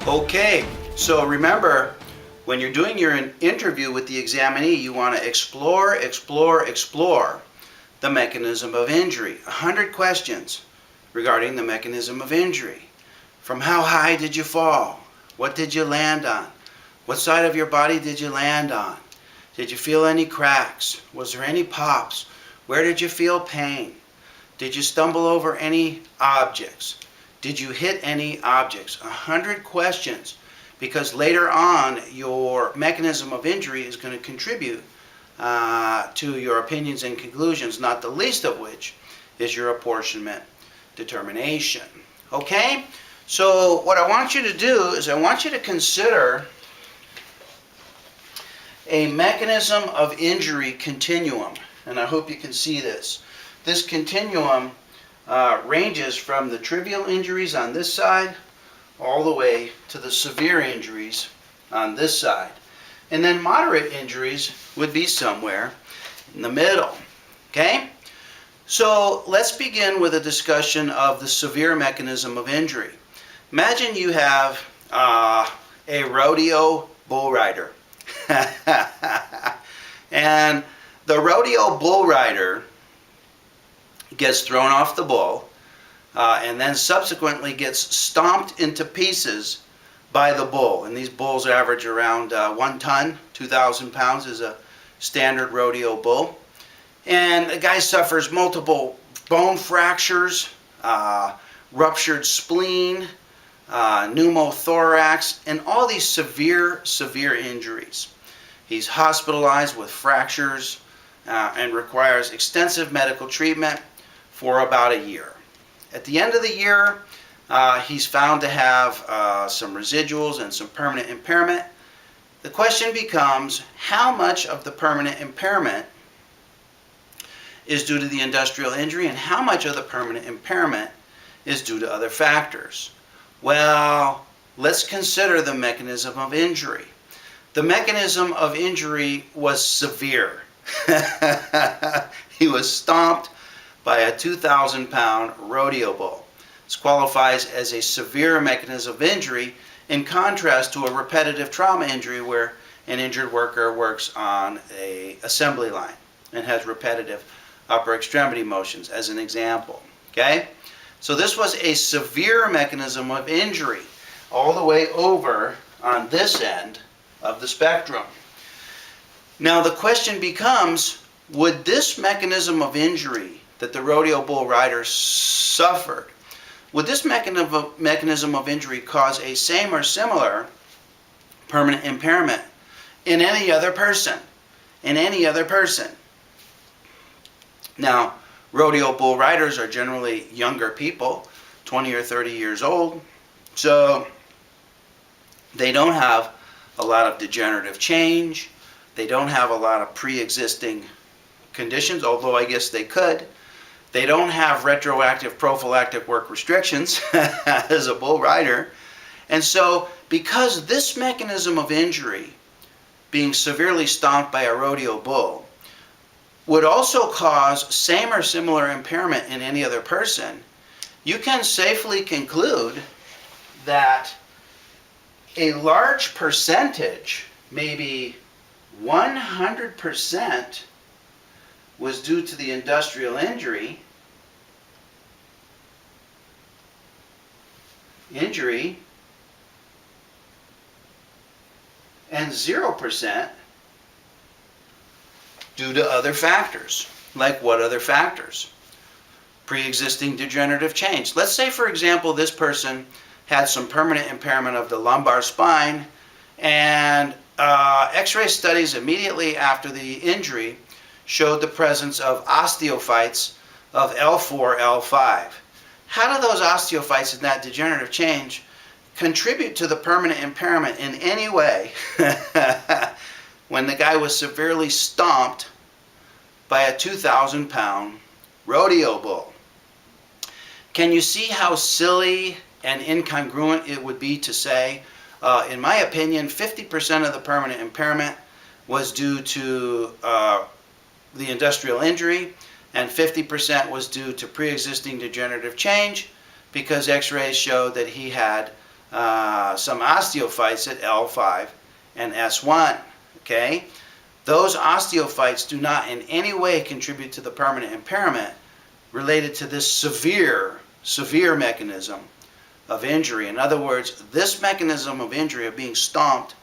Okay, so remember, when you're doing your interview with the examinee, you want to explore the mechanism of injury. 100 questions regarding the mechanism of injury. From how high did you fall? What did you land on? What side of your body did you land on? Did you feel any cracks? Was there any pops? Where did you feel pain? Did you stumble over any objects? Did you hit any objects? 100 questions, because later on your mechanism of injury is going to contribute to your opinions and conclusions, not the least of which is your apportionment determination. Okay? So what I want you to do is I want you to consider a mechanism of injury continuum, and I hope you can see this. This continuum ranges from the trivial injuries on this side all the way to the severe injuries on this side. And then moderate injuries would be somewhere in the middle. Okay? So let's begin with a discussion of the severe mechanism of injury. Imagine you have a rodeo bull rider. And the rodeo bull rider gets thrown off the bull and then subsequently gets stomped into pieces by the bull. And these bulls average around 1 ton, 2,000 pounds is a standard rodeo bull. And the guy suffers multiple bone fractures, ruptured spleen, pneumothorax, and all these severe injuries. He's hospitalized with fractures and requires extensive medical treatment for about a year. At the end of the year, he's found to have some residuals and some permanent impairment. The question becomes, how much of the permanent impairment is due to the industrial injury and how much of the permanent impairment is due to other factors? Well, let's consider the mechanism of injury. The mechanism of injury was severe. He was stomped by a 2,000-pound rodeo bull. This qualifies as a severe mechanism of injury in contrast to a repetitive trauma injury where an injured worker works on an assembly line and has repetitive upper extremity motions, as an example. Okay? So this was a severe mechanism of injury all the way over on this end of the spectrum. Now the question becomes, would this mechanism of injury that the rodeo bull rider suffered, would this mechanism of injury cause a same or similar permanent impairment in any other person? In any other person. Now, rodeo bull riders are generally younger people, 20 or 30 years old, so they don't have a lot of degenerative change. They don't have a lot of pre-existing conditions, although I guess they could. They don't have retroactive prophylactic work restrictions as a bull rider. And so, because this mechanism of injury, being severely stomped by a rodeo bull, would also cause same or similar impairment in any other person, you can safely conclude that a large percentage, maybe 100%, was due to the industrial injury, and 0% due to other factors. Like what other factors? Pre-existing degenerative change. Let's say, for example, this person had some permanent impairment of the lumbar spine, and X-ray studies immediately after the injury showed the presence of osteophytes of L4, L5. How do those osteophytes and that degenerative change contribute to the permanent impairment in any way when the guy was severely stomped by a 2,000-pound rodeo bull? Can you see how silly and incongruent it would be to say, in my opinion, 50% of the permanent impairment was due to the industrial injury, and 50% was due to pre-existing degenerative change, because X-rays showed that he had some osteophytes at L5 and S1. Okay? Those osteophytes do not in any way contribute to the permanent impairment related to this severe mechanism of injury. In other words, this mechanism of injury of being stomped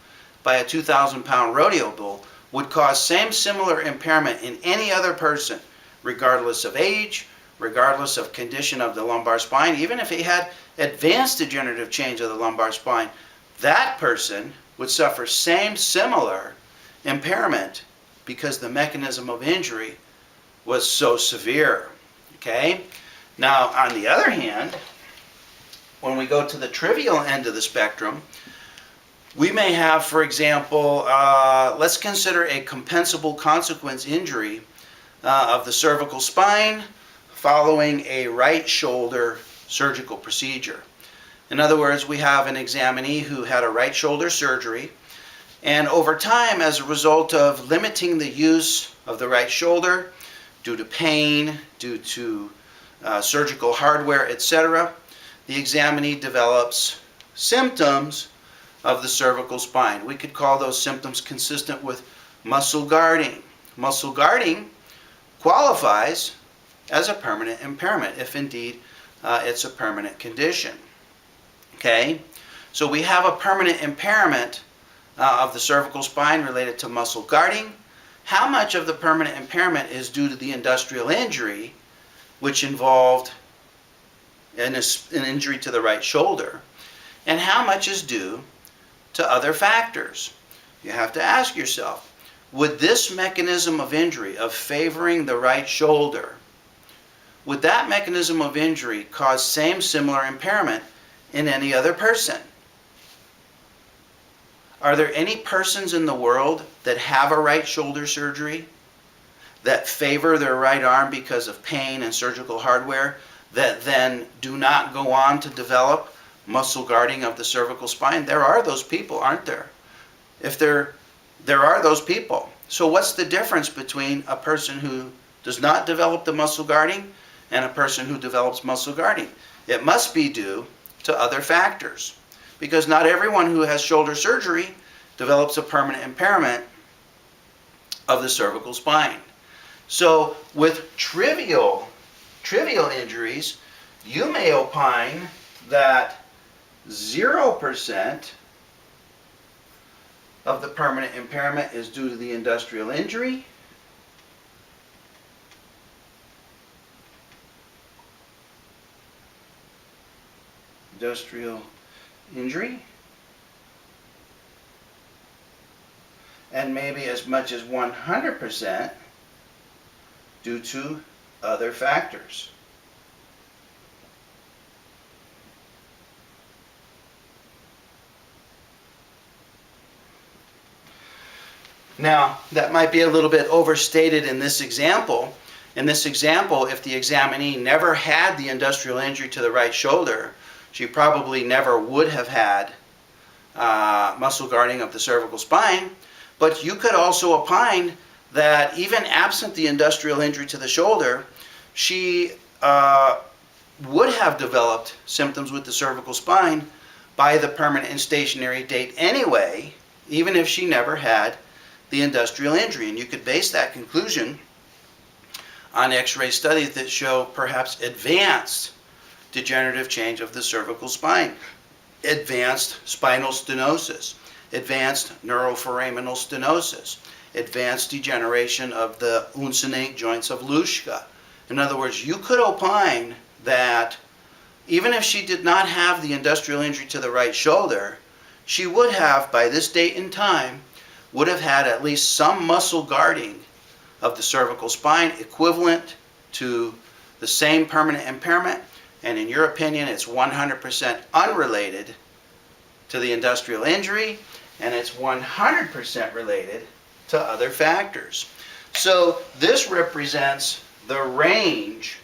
by a 2,000-pound rodeo bull would cause similar impairment in any other person, regardless of age, regardless of condition of the lumbar spine. Even if he had advanced degenerative change of the lumbar spine, that person would suffer similar impairment because the mechanism of injury was so severe. Okay? Now, on the other hand, when we go to the trivial end of the spectrum, we may have, for example, let's consider a compensable consequence injury of the cervical spine following a right shoulder surgical procedure. In other words, we have an examinee who had a right shoulder surgery, and over time, as a result of limiting the use of the right shoulder due to pain, due to surgical hardware, etc., the examinee develops symptoms of the cervical spine. We could call those symptoms consistent with muscle guarding. Muscle guarding qualifies as a permanent impairment if indeed it's a permanent condition. Okay? So we have a permanent impairment of the cervical spine related to muscle guarding. How much of the permanent impairment is due to the industrial injury, which involved an injury to the right shoulder, and how much is due to other factors? You have to ask yourself, would this mechanism of injury of favoring the right shoulder, would that mechanism of injury cause similar impairment in any other person? Are there any persons in the world that have a right shoulder surgery that favor their right arm because of pain and surgical hardware that then do not go on to develop muscle guarding of the cervical spine? There are those people, aren't there? If there are those people. So what's the difference between a person who does not develop the muscle guarding and a person who develops muscle guarding? It must be due to other factors, because not everyone who has shoulder surgery develops a permanent impairment of the cervical spine. So with trivial injuries, you may opine that 0% of the permanent impairment is due to the industrial injury, and maybe as much as 100% due to other factors. Now, that might be a little bit overstated in this example. In this example, if the examinee never had the industrial injury to the right shoulder, she probably never would have had muscle guarding of the cervical spine. But you could also opine that even absent the industrial injury to the shoulder, she would have developed symptoms with the cervical spine by the permanent and stationary date anyway, even if she never had the industrial injury. And you could base that conclusion on X-ray studies that show perhaps advanced degenerative change of the cervical spine, advanced spinal stenosis, advanced neuroforaminal stenosis, advanced degeneration of the uncinate joints of Luschka. In other words, you could opine that even if she did not have the industrial injury to the right shoulder, she would have, by this date and time, would have had at least some muscle guarding of the cervical spine equivalent to the same permanent impairment, and in your opinion, it's 100% unrelated to the industrial injury, and it's 100% related to other factors. So this represents the range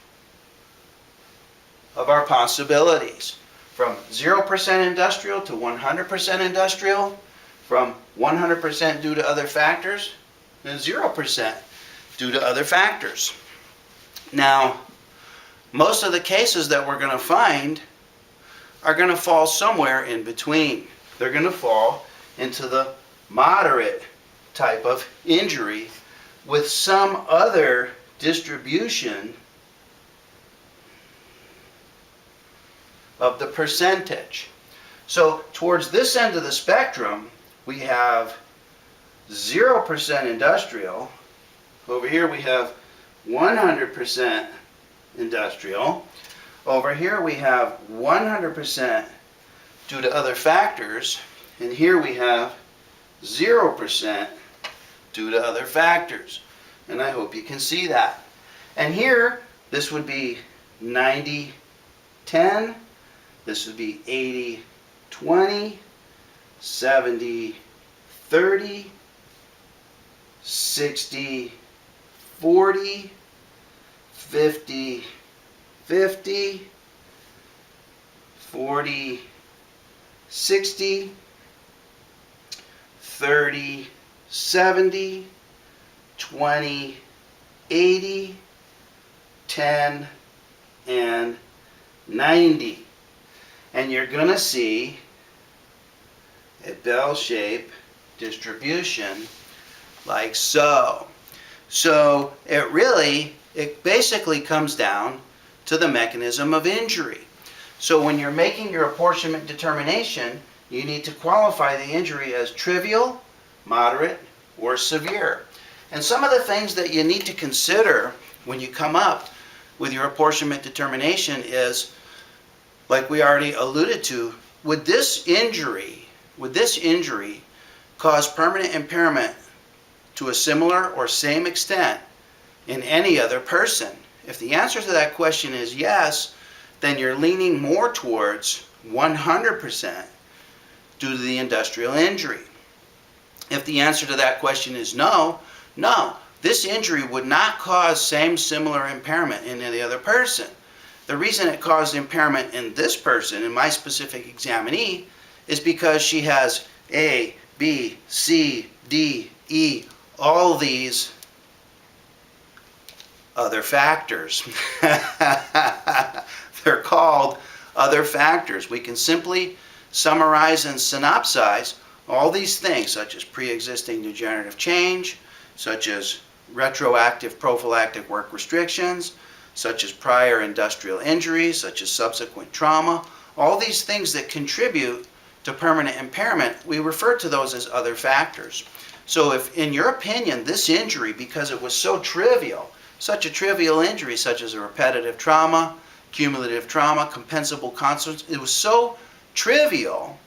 of our possibilities, from 0% industrial to 100% industrial, from 100% due to other factors, and 0% due to other factors. Now, most of the cases that we're going to find are going to fall somewhere in between. They're going to fall into the moderate type of injury with some other distribution of the percentage. So towards this end of the spectrum, we have 0% industrial. Over here we have 100% industrial. Over here we have 100% due to other factors. And here we have 0% due to other factors. And I hope you can see that. And here, this would be 90-10. This would be 80-20, 70-30, 60-40, 50-50, 40-60, 30-70, 20-80, 10 and 90. And you're going to see a bell-shaped distribution like so. So it basically comes down to the mechanism of injury. So when you're making your apportionment determination, you need to qualify the injury as trivial, moderate, or severe. And some of the things that you need to consider when you come up with your apportionment determination is, like we already alluded to, would this injury cause permanent impairment to a similar or same extent in any other person? If the answer to that question is yes, then you're leaning more towards 100% due to the industrial injury. If the answer to that question is no, this injury would not cause similar impairment in any other person. The reason it caused impairment in this person, in my specific examinee, is because she has A, B, C, D, E, all these other factors. They're called other factors. We can simply summarize and synopsize all these things, such as pre-existing degenerative change, such as retroactive prophylactic work restrictions, such as prior industrial injuries, such as subsequent trauma. All these things that contribute to permanent impairment, we refer to those as other factors. So if, in your opinion, this injury, because it was so trivial, such a trivial injury such as a repetitive trauma, cumulative trauma, compensable consequences, it was so trivial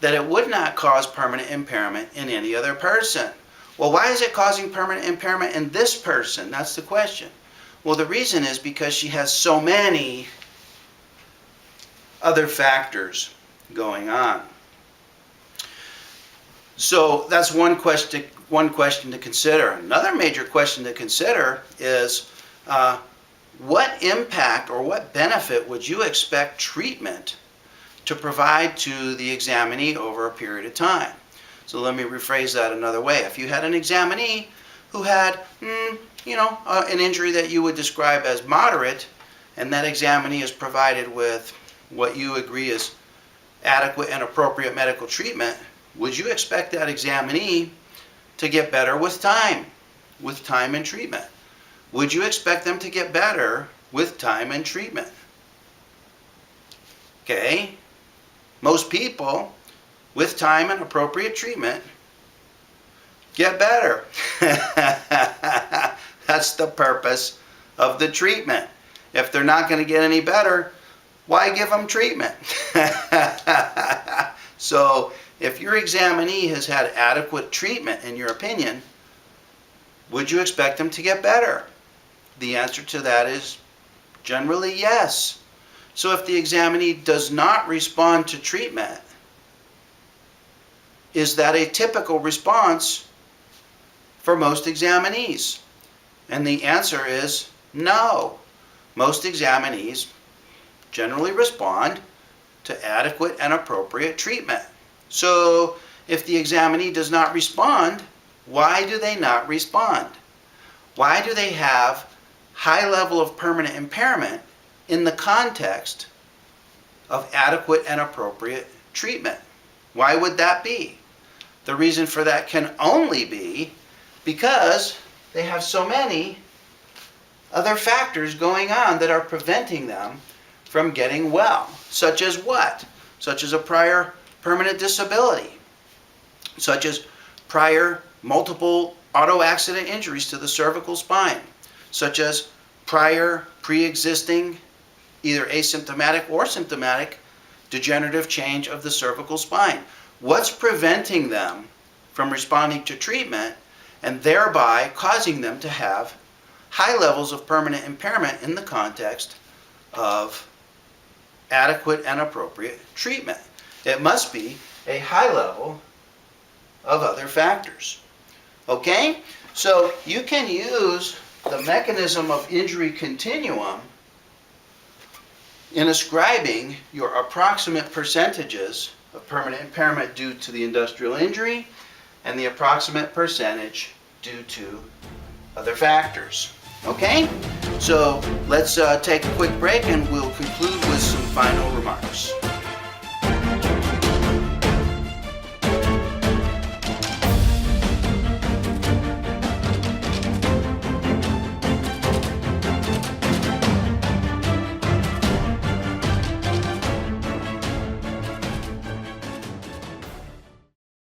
that it would not cause permanent impairment in any other person. Well, why is it causing permanent impairment in this person? That's the question. Well, the reason is because she has so many other factors going on. So that's one question to consider. Another major question to consider is what impact or what benefit would you expect treatment to provide to the examinee over a period of time? So let me rephrase that another way. If you had an examinee who had, an injury that you would describe as moderate, and that examinee is provided with what you agree is adequate and appropriate medical treatment, would you expect that examinee to get better with time and treatment? Would you expect them to get better with time and treatment? Okay, most people with time and appropriate treatment get better. That's the purpose of the treatment. If they're not going to get any better, why give them treatment? So if your examinee has had adequate treatment, in your opinion, would you expect them to get better? The answer to that is generally yes. So if the examinee does not respond to treatment, is that a typical response for most examinees? And the answer is no. Most examinees generally respond to adequate and appropriate treatment. So if the examinee does not respond, why do they not respond? Why do they have high level of permanent impairment in the context of adequate and appropriate treatment. Why would that be? The reason for that can only be because they have so many other factors going on that are preventing them from getting well. Such as what? Such as a prior permanent disability. Such as prior multiple auto accident injuries to the cervical spine. Such as prior pre-existing, either asymptomatic or symptomatic, degenerative change of the cervical spine. What's preventing them from responding to treatment and thereby causing them to have high levels of permanent impairment in the context of adequate and appropriate treatment? It must be a high level of other factors. Okay? So you can use the mechanism of injury continuum in ascribing your approximate percentages of permanent impairment due to the industrial injury and the approximate percentage due to other factors. Okay? So let's take a quick break and we'll conclude with some final remarks.